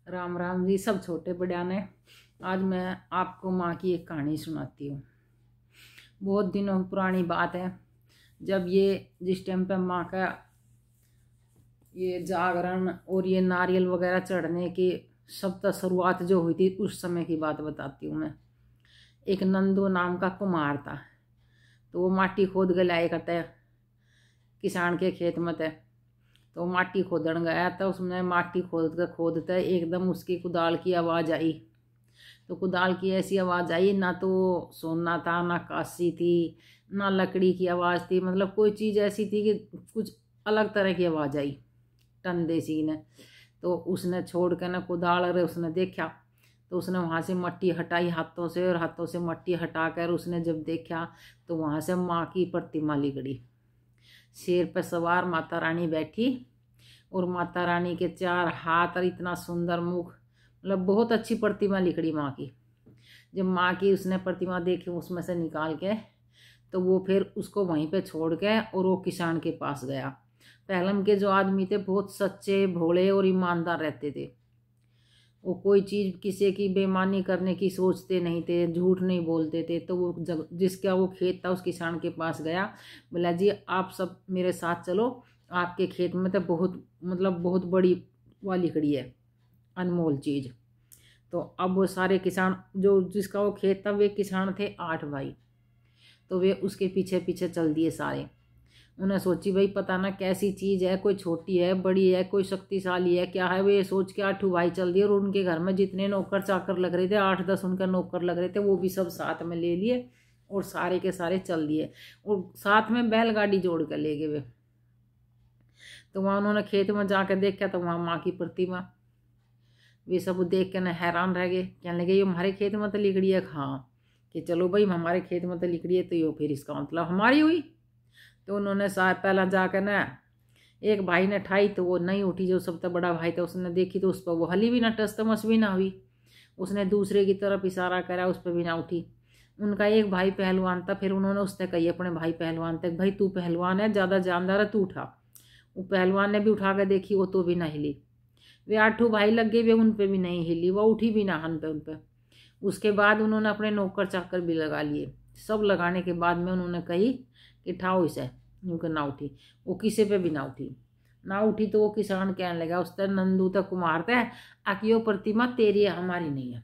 राम राम जी सब छोटे बड़े ने। आज मैं आपको माँ की एक कहानी सुनाती हूँ। बहुत दिनों पुरानी बात है, जब ये जिस टाइम पे माँ का ये जागरण और ये नारियल वगैरह चढ़ने की सब तक शुरुआत जो हुई थी, उस समय की बात बताती हूँ मैं। एक नंदू नाम का कुम्हार था, तो वो माटी खोद के लाया करता है किसान के खेत में थे। तो माटी खोदन गया था, उसने माटी खोदते एकदम उसकी कुदाल की आवाज़ आई। तो कुदाल की ऐसी आवाज़ आई, ना तो सोना था ना काशी थी ना लकड़ी की आवाज़ थी, मतलब कोई चीज़ ऐसी थी कि कुछ अलग तरह की आवाज़ आई टन देसी ने। तो उसने छोड़ के ना कुदाल, अरे उसने देखा तो उसने वहाँ से मट्टी हटाई हाथों से, और हाथों से मट्टी हटा कर उसने जब देखा तो वहाँ से माँ की प्रतिमा लिगड़ी। शेर पर सवार माता रानी बैठी, और माता रानी के 4 हाथ और इतना सुंदर मुख, मतलब बहुत अच्छी प्रतिमा लिखड़ी माँ की। जब माँ की उसने प्रतिमा देखी उसमें से निकाल के, तो वो फिर उसको वहीं पे छोड़ के और वो किसान के पास गया। पहलम के जो आदमी थे बहुत सच्चे भोले और ईमानदार रहते थे। वो कोई चीज़ किसी की बेईमानी करने की सोचते नहीं थे, झूठ नहीं बोलते थे। तो वो जिसका वो खेत था उस किसान के पास गया, बोला जी आप सब मेरे साथ चलो, आपके खेत में तो बहुत मतलब बहुत बड़ी वाली खड़ी है, अनमोल चीज़। तो अब वो सारे किसान जो जिसका वो खेत था, वे किसान थे 8 भाई। तो वे उसके पीछे पीछे चल दिए सारे। उन्हें सोची भाई पता ना कैसी चीज़ है, कोई छोटी है बड़ी है कोई शक्तिशाली है क्या है, वो ये सोच के 8 भाई चल दिए। और उनके घर में जितने नौकर चाकर लग रहे थे, 8-10 उनका नौकर लग रहे थे, वो भी सब साथ में ले लिए और सारे के सारे चल दिए। और साथ में बैलगाड़ी जोड़ कर ले गए वे। तो वहाँ उन्होंने खेत में जाकर देखा तो वहाँ माँ की प्रतिमा। वे सब देख के ना हैरान रह गए, कहने लगे ये हमारे खेत में तो लिखड़ी है। हाँ कि चलो भाई हमारे खेत में तो लिखड़ी है, तो ये फिर इसका मतलब हमारी हुई। तो उन्होंने पहला जाकर ना एक भाई ने ठाई तो वो नहीं उठी, जो सबसे बड़ा भाई था उसने देखी तो उस पर वो हली भी ना, टस्तमस भी ना हुई। उसने दूसरे की तरफ इशारा करा, उस पर भी ना उठी। उनका एक भाई पहलवान था, फिर उन्होंने उसने कही अपने भाई पहलवान तक, भाई तू पहलवान है ज़्यादा जानदार है, तू उठा। वो पहलवान ने भी उठा कर देखी, वो तो भी ना हिली। वे 8 भाई लग गए, वे उन पर भी नहीं हिली, वो उठी भी ना हन पे उन पर। उसके बाद उन्होंने अपने नौकर चाकर भी लगा लिए। सब लगाने के बाद में उन्होंने कही कि ठाओ इसे, यूँ ना उठी। वो किसी पे भी ना उठी। ना उठी तो वो किसान कहने लगा उस तरह, नंदू तक कुमारता है आकियो प्रतिमा तेरी है हमारी नहीं है।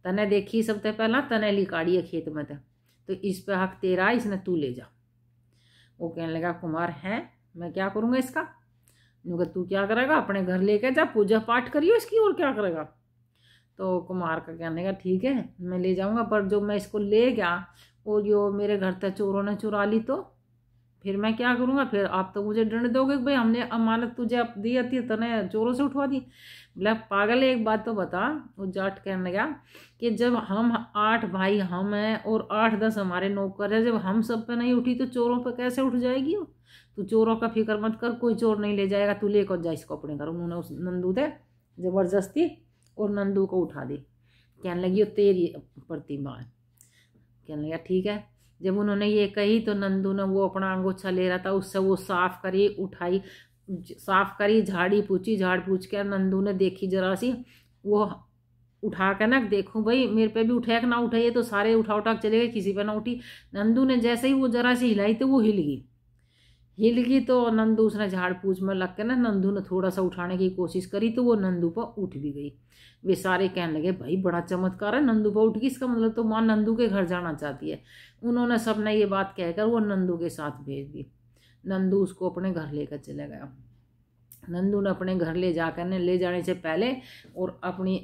तने देखी सबसे पहला, तने लिकाड़ी है खेत में तो इस पे हक तेरा, इसने तू ले जा। वो कहने लगा कुमार है मैं क्या करूँगा इसका। तू क्या करेगा, अपने घर लेके जा, पूजा पाठ करियो इसकी, और क्या करेगा। तो कुमार का कहने का ठीक है मैं ले जाऊंगा, पर जो मैं इसको ले गया और जो मेरे घर तक चोरों ने चुरा ली तो फिर मैं क्या करूंगा। फिर आप तो मुझे दंड दोगे कि भाई हमने अमानत तुझे दी थी, तने चोरों से उठवा दी। बोला पागल है, एक बात तो बता। वो जाट कहने लगा कि जब हम 8 भाई हम हैं और 8-10 हमारे नौकर है, जब हम सब पे नहीं उठी तो चोरों पे कैसे उठ जाएगी वो। तू चोरों का फिक्र मत कर, कोई चोर नहीं ले जाएगा, तू लेकर जा इसको अपने घर। उन्होंने उस नंदू थे जबरदस्ती और नंदू को उठा दी। कहने लगी वो तेरी प्रतिमा है। कहने लगा ठीक है। जब उन्होंने ये कही तो नंदू ने वो अपना अंगोछा ले रहा था उससे वो साफ करी, उठाई, साफ करी, झाड़ी पूछी, झाड़ पूछ के नंदू ने देखी जरा सी, वो उठा के ना देखो भाई मेरे पे भी उठाया कि ना उठाइए, तो सारे उठा उठा के चले गए, किसी पे ना उठी। नंदू ने जैसे ही वो जरा सी हिलाई तो वो हिल गई। तो नंदू उसने झाड़ पूछ में लग के ना, नंदू ने थोड़ा सा उठाने की कोशिश करी तो वो नंदू पर उठ भी गई। वे सारे कहने लगे भाई बड़ा चमत्कार है, नंदू पर उठ गई, इसका मतलब तो माँ नंदू के घर जाना चाहती है। उन्होंने सबने ये बात कहकर वो नंदू के साथ भेज दी। नंदू उसको अपने घर लेकर चले गया। नंदू ने अपने घर ले जाकर ने ले जाने से पहले और अपनी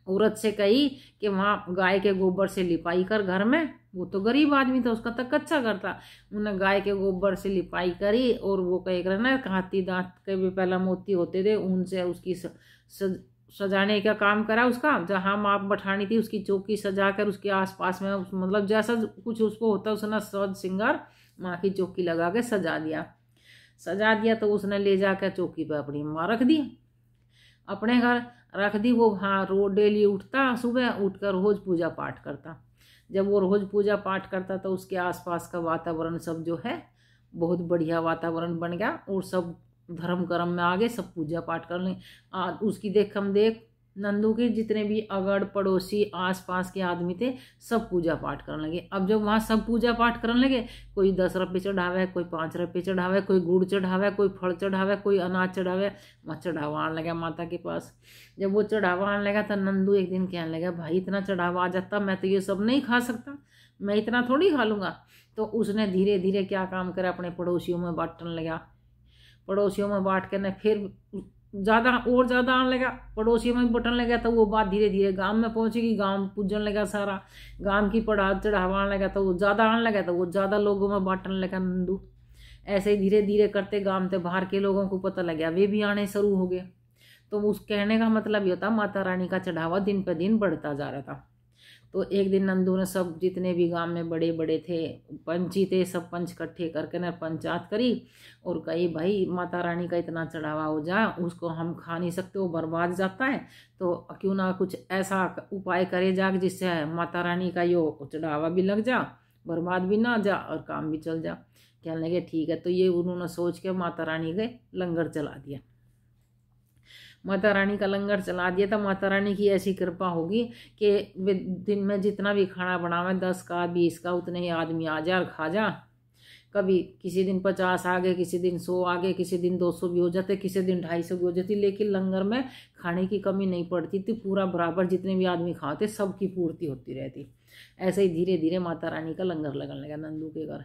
औरत से कही कि वहाँ गाय के गोबर से लिपाई कर घर में। वो तो गरीब आदमी था, उसका तक कच्चा घर था। उन्हें गाय के गोबर से लिपाई करी और वो कह कर ना हाथी दांत के भी पहला मोती होते थे, उनसे उसकी सजाने का काम करा। उसका जहाँ माँ बैठानी थी उसकी चौकी सजा कर उसके आसपास में मतलब जैसा कुछ उसको होता उसने सज सिंगार माँ की चौकी लगा के सजा दिया। तो उसने ले जाकर चौकी पर अपनी माँ रख दी, अपने घर रख दी। वो हाँ रोज डेली उठता, सुबह उठकर रोज पूजा पाठ करता। जब वो रोज पूजा पाठ करता तो उसके आसपास का वातावरण सब जो है बहुत बढ़िया वातावरण बन गया। और सब धर्म कर्म में आगे सब पूजा पाठ कर लें। उसकी देख हम देख नंदू के जितने भी अगड़ पड़ोसी आसपास के आदमी थे सब पूजा पाठ करने लगे। अब जब वहाँ सब पूजा पाठ करने लगे, कोई 10 रुपये चढ़ावे, कोई 5 रुपये चढ़ावे, कोई गुड़ चढ़ावे, कोई फल चढ़ावे, कोई अनाज चढ़ावे, वहाँ चढ़ावा आने लगा माता के पास। जब वो चढ़ावा आने लगा तो नंदू एक दिन कहने लगा, भाई इतना चढ़ावा आ जाता, मैं तो ये सब नहीं खा सकता, मैं इतना थोड़ी खा लूँगा। तो उसने धीरे धीरे क्या काम करा, अपने पड़ोसियों में बांटने लगा। पड़ोसियों में बांट के न फिर ज़्यादा और ज़्यादा आने लगा, पड़ोसियों में बटन लगा। तो वो बात धीरे धीरे गांव में पहुंचेगी, गांव पूजन लगा, सारा गांव की पढ़ा चढ़ावा आने लगा। तो वो ज़्यादा आने लगा, तो वो ज़्यादा लोगों में बांटने लगा नंदू। ऐसे ही धीरे धीरे करते गांव से बाहर के लोगों को पता लग गया, वे भी आने शुरू हो गए। तो उस कहने का मतलब ये था, माता रानी का चढ़ावा दिन पर दिन बढ़ता जा रहा था। तो एक दिन नंदू ने सब जितने भी गांव में बड़े बड़े थे, पंची थे, सब पंच इकट्ठे करके न पंचायत करी और कही, भाई माता रानी का इतना चढ़ावा हो जा, उसको हम खा नहीं सकते, वो बर्बाद जाता है, तो क्यों ना कुछ ऐसा उपाय करे जा जिससे माता रानी का यो चढ़ावा भी लग जा, बर्बाद भी ना जा और काम भी चल जा। कहने लगे ठीक है। तो ये उन्होंने सोच के माता रानी के लंगर चला दिया। माता रानी का लंगर चला दिया तो माता रानी की ऐसी कृपा होगी कि वे दिन में जितना भी खाना बनावे, 10 का 20 का, उतने ही आदमी आ जा और खा जा। कभी किसी दिन 50 आ गए, किसी दिन 100 आ गए, किसी दिन 200 भी हो जाते, किसी दिन 250 भी हो जाती, लेकिन लंगर में खाने की कमी नहीं पड़ती थी। पूरा बराबर जितने भी आदमी खाते सबकी पूर्ति होती रहती। ऐसे ही धीरे धीरे माता रानी का लंगर लगने लगा नंदू के घर।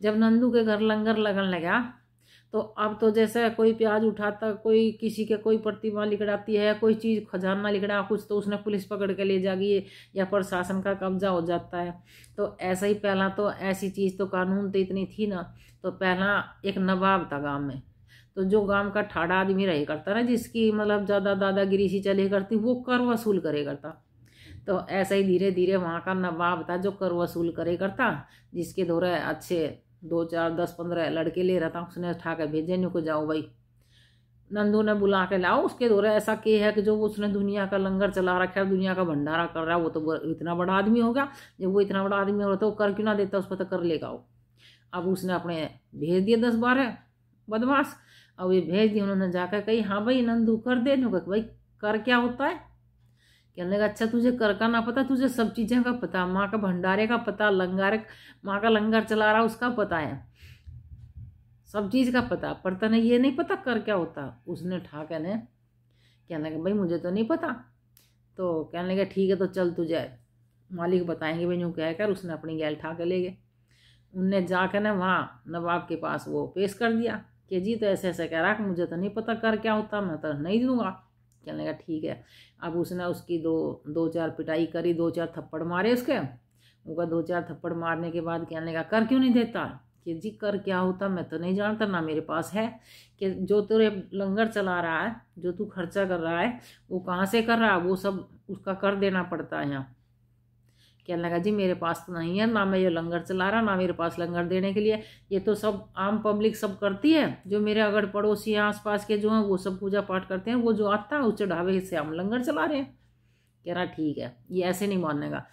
जब नंदू के घर लंगर लगने लगा तो अब तो जैसे कोई प्याज उठाता, कोई किसी के कोई प्रतिमा लिखड़ाती है, कोई चीज़ खजाना लिखड़ा कुछ, तो उसने पुलिस पकड़ के ले जागी या प्रशासन का कब्जा हो जाता है। तो ऐसा ही पहला तो ऐसी चीज़ तो कानून तो इतनी थी ना। तो पहला एक नवाब था गांव में, तो जो गांव का ठाड़ा आदमी रहे करता ना, जिसकी मतलब ज़्यादा दादागिरी सी चले करती, वो कर वसूल करे करता। तो ऐसा ही धीरे धीरे वहाँ का नवाब था जो कर वसूल करे करता, जिसके दौरे अच्छे 2 4 10 15 लड़के ले रहा था। उसने उठा कर भेजे, न्यू को जाओ भाई, नंदू ने बुला के लाओ, उसके दौरे ऐसा के है कि जो उसने दुनिया का लंगर चला रखा है, दुनिया का भंडारा कर रहा है, वो तो इतना बड़ा आदमी होगा। जब वो इतना बड़ा आदमी होता तो कर क्यों ना देता, उस पर तो कर लेगा वो। अब उसने अपने भेज दिए 10 12 बदमाश। अब ये भेज दिए, उन्होंने जाकर कही, हाँ भाई नंदू कर दे। नु भाई कर क्या होता है? कहने लगा, अच्छा तुझे कर का ना पता, तुझे सब चीज़ें का पता, माँ का भंडारे का पता, लंगर माँ का लंगर चला रहा उसका पता है, सब चीज़ का पता, पर तने ये नहीं पता कर क्या होता। उसने ठाके ने कहने लगा, भाई मुझे तो नहीं पता। तो कहने लगा ठीक है, तो चल तुझे मालिक बताएंगे भाई यूँ क्या कर। उसने अपनी गैल ठा के ले गए। उनने जाकर ना वहाँ नवाब के पास वो पेश कर दिया कि जी तो ऐसे ऐसे कह रहा कि मुझे तो नहीं पता कर क्या होता, मैं तो नहीं दूंगा। कहने लगा ठीक है। अब उसने उसकी दो चार पिटाई करी, 2 4 थप्पड़ मारे उसके। उनका 2 4 थप्पड़ मारने के बाद कहने लगा, कर क्यों नहीं देता? कि जी कर क्या होता मैं तो नहीं जानता, ना मेरे पास है। कि जो तेरे लंगर चला रहा है, जो तू खर्चा कर रहा है, वो कहाँ से कर रहा है, वो सब उसका कर देना पड़ता है यहाँ। कहने लगा, जी मेरे पास तो नहीं है, ना मैं ये लंगर चला रहा, ना मेरे पास लंगर देने के लिए, ये तो सब आम पब्लिक सब करती है, जो मेरे अगल पड़ोसी हैं आसपास के जो हैं वो सब पूजा पाठ करते हैं, वो जो आता है उस चढ़ावे से हम लंगर चला रहे हैं। कह रहा ठीक है, ये ऐसे नहीं मानेगा,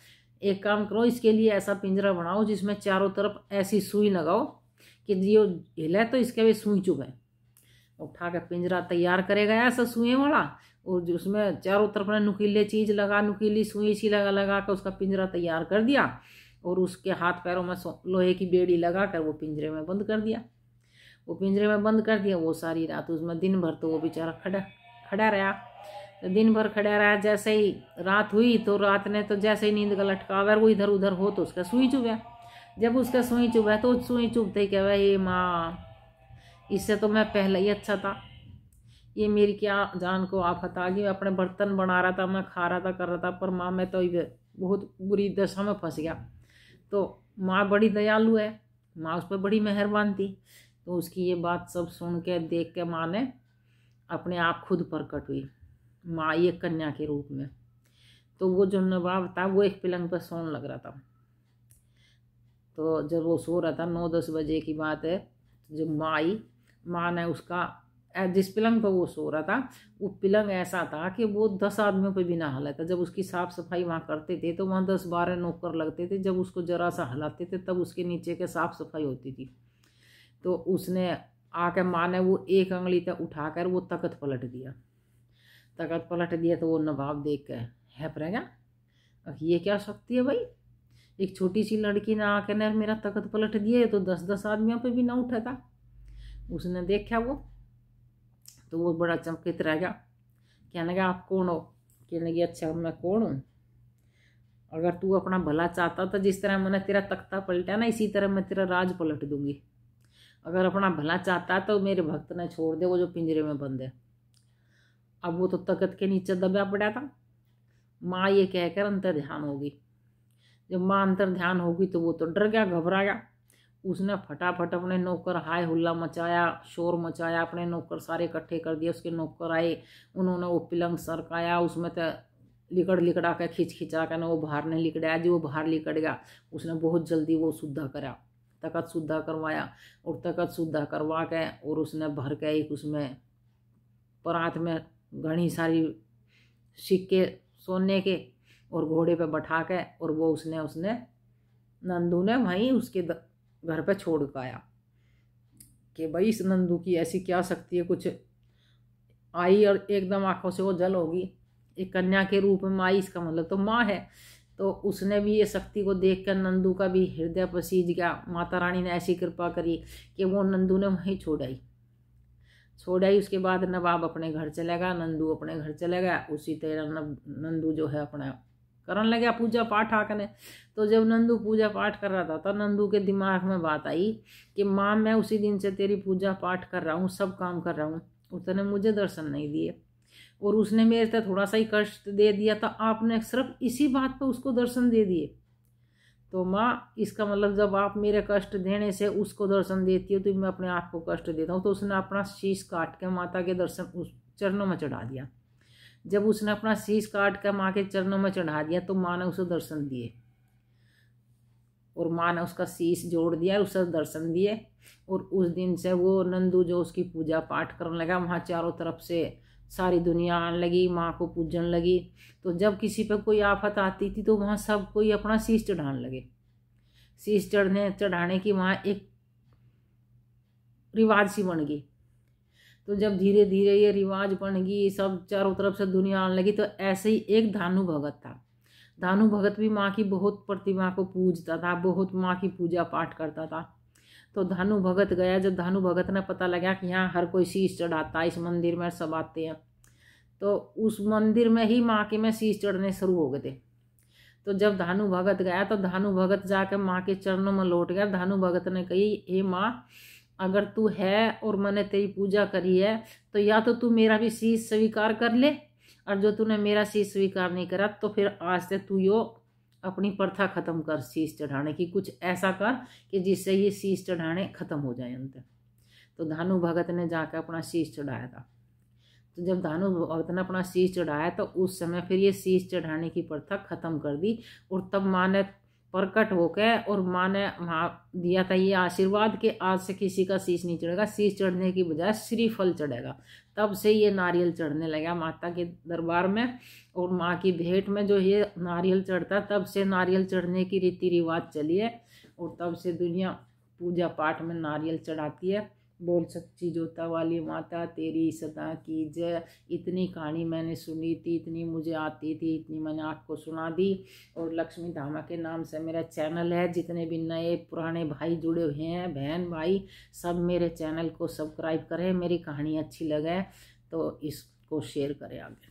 एक काम करो, इसके लिए ऐसा पिंजरा बनाओ जिसमें चारों तरफ ऐसी सुई लगाओ कि जो हिले तो इसके भी सुई चुभे। उठा के पिंजरा तैयार करेगा ऐसा सुई वाला, और उसमें चारों तरफ ने नुकीले चीज़ लगा, नुकीली सुई सी लगा लगा कर उसका पिंजरा तैयार कर दिया। और उसके हाथ पैरों में लोहे की बेड़ी लगा कर वो पिंजरे में बंद कर दिया। वो पिंजरे में बंद कर दिया। वो सारी रात उसमें, दिन भर तो वो बेचारा खड़ा रहा। तो दिन भर खड़ा रहा। जैसे ही रात हुई तो रात ने तो जैसे ही नींद का लटकावा वो इधर उधर हो तो उसका सुई चुभा। जब उसका सुई चुभा तो सुई चुभते ही कह ये माँ, इससे तो मैं पहले ही अच्छा था, ये मेरी क्या जान को आफत आ गई। अपने बर्तन बना रहा था, मैं खा रहा था, कर रहा था, पर माँ मैं तो बहुत बुरी दशा में फंस गया। तो माँ बड़ी दयालु है, माँ उस पर बड़ी मेहरबान थी। तो उसकी ये बात सब सुन के देख के माँ ने अपने आप खुद प्रकट हुई, माँ ये कन्या के रूप में। तो वो जो नवाब था वो एक पलंग पर सोने लग रहा था। तो जब वो सो रहा था, 9-10 बजे की बात है, जब माँ आई, माँ ने उसका जिस पलंग पर वो सो रहा था वो पलंग ऐसा था कि वो 10 आदमियों पर भी ना हिला था। जब उसकी साफ़ सफाई वहाँ करते थे तो वहाँ 10-12 नौकर लगते थे, जब उसको जरा सा हिलाते थे तब उसके नीचे के साफ़ सफाई होती थी। तो उसने आके माँ ने वो एक अंगली तक उठाकर वो तख्त पलट दिया। तख्त पलट दिया तो वो नवाब देख के हैप रह गया, ये क्या शक्ति है भाई, एक छोटी सी लड़की ने आके ने मेरा तख्त पलट दिया, तो 10-10 आदमियों पे भी ना उठा था। उसने देखा वो, तो वो बड़ा चमकित रह गया। कहने लगा आप कौन हो? कहने लगी अच्छा मैं कौन हूँ, अगर तू अपना भला चाहता तो जिस तरह मैंने तेरा तख्ता पलटा ना, इसी तरह मैं तेरा राज पलट दूंगी। अगर अपना भला चाहता है तो मेरे भक्त ने छोड़ दे वो जो पिंजरे में बंद है। अब वो तो तख्त के नीचे दबा पड़ा था। माँ ये कहकर अंतर ध्यान होगी। जब माँ अंतर ध्यान होगी तो वो तो डर गया, घबरा गया। उसने फटाफट अपने नौकर हाय हुल्ला मचाया, शोर मचाया, अपने नौकर सारे इकट्ठे कर दिए। उसके नौकर आए, उन्होंने वो पिलंग सरकाया, उसमें तो लिकड़ा के खिंच खिंचा कर वो बाहर नहीं लिकड़ा, जो वो बाहर लिकड़ गया। उसने बहुत जल्दी वो शुद्धा करा, तख्त शुद्धा करवाया, और तख्त शुद्धा करवा के और उसने भर के एक उसमें परात में घनी सारी सिक्के सोने के और घोड़े पे बैठा के, और वो उसने नंदू ने वहीं उसके घर पे छोड़ के आया कि भाई इस नंदू की ऐसी क्या शक्ति है। कुछ आई और एकदम आंखों से वो जल होगी, एक कन्या के रूप में आई, इसका मतलब तो माँ है। तो उसने भी ये शक्ति को देखकर नंदू का भी हृदय पसीज गया। माता रानी ने ऐसी कृपा करी कि वो नंदू ने वहीं छोड़ आई। उसके बाद नवाब अपने घर चला गया, नंदू अपने घर चला गया। उसी तरह नंदू जो है अपना करने लगा पूजा पाठ आकर। तो जब नंदू पूजा पाठ कर रहा था तो नंदू के दिमाग में बात आई कि माँ मैं उसी दिन से तेरी पूजा पाठ कर रहा हूँ, सब काम कर रहा हूँ, उसने मुझे दर्शन नहीं दिए और उसने मेरे से थोड़ा सा ही कष्ट दे दिया था, आपने सिर्फ इसी बात पर उसको दर्शन दे दिए। तो माँ इसका मतलब जब आप मेरे कष्ट देने से उसको दर्शन देती हो तो मैं अपने आप को कष्ट देता हूँ। तो उसने अपना शीश काट के माता के दर्शन उस चरणों में चढ़ा दिया। जब उसने अपना शीश काट कर माँ के चरणों में चढ़ा दिया तो माँ ने उसे दर्शन दिए, और माँ ने उसका शीश जोड़ दिया, उसे दर्शन दिए। और उस दिन से वो नंदू जो उसकी पूजा पाठ करने लगा, वहाँ चारों तरफ से सारी दुनिया आने लगी, माँ को पूजन लगी। तो जब किसी पर कोई आफत आती थी तो वहाँ सब कोई अपना शीश चढ़ाने लगे। शीश चढ़ाने की वहाँ एक रिवाज सी बन गई। तो जब धीरे धीरे ये रिवाज बन गई, सब चारों तरफ से दुनिया आने लगी। तो ऐसे ही एक धानु भगत था। धानु भगत भी माँ की बहुत प्रतिमा को पूजता था, बहुत माँ की पूजा पाठ करता था। तो धानु भगत गया, जब धानु भगत ने पता लगा कि यहाँ हर कोई शीश चढ़ाता है, इस मंदिर में सब आते हैं, तो उस मंदिर में ही माँ के में शीश चढ़ने शुरू हो गए थे। तो जब धानु भगत गया तो धानु भगत जाकर माँ के चरणों में लौट गया। धानु भगत ने कही हे माँ, अगर तू है और मैंने तेरी पूजा करी है तो या तो तू मेरा भी शीश स्वीकार कर ले, और जो तूने मेरा शीश स्वीकार नहीं करा तो फिर आज से तू यो अपनी प्रथा खत्म कर शीश चढ़ाने की, कुछ ऐसा कर कि जिससे ये शीश चढ़ाने खत्म हो जाए अंत। तो धानु भगत ने जाकर अपना शीश चढ़ाया था। तो जब धानु भगत ने अपना शीश चढ़ाया तो उस समय फिर ये शीश चढ़ाने की प्रथा खत्म कर दी। और तब माँ ने प्रकट होकर और माँ ने वहाँ दिया था ये आशीर्वाद कि आज से किसी का शीश नहीं चढ़ेगा, शीश चढ़ने की बजाय श्रीफल चढ़ेगा। तब से ये नारियल चढ़ने लगा माता के दरबार में, और माँ की भेंट में जो ये नारियल चढ़ता, तब से नारियल चढ़ने की रीति रिवाज चली है। और तब से दुनिया पूजा पाठ में नारियल चढ़ाती है। बोल सच्ची जोता वाली माता तेरी सदा की जय। इतनी कहानी मैंने सुनी थी, इतनी मुझे आती थी, इतनी मैंने आपको सुना दी। और लक्ष्मी धामा के नाम से मेरा चैनल है। जितने भी नए पुराने भाई जुड़े हुए हैं, बहन भाई, सब मेरे चैनल को सब्सक्राइब करें। मेरी कहानी अच्छी लगे तो इसको शेयर करें आगे।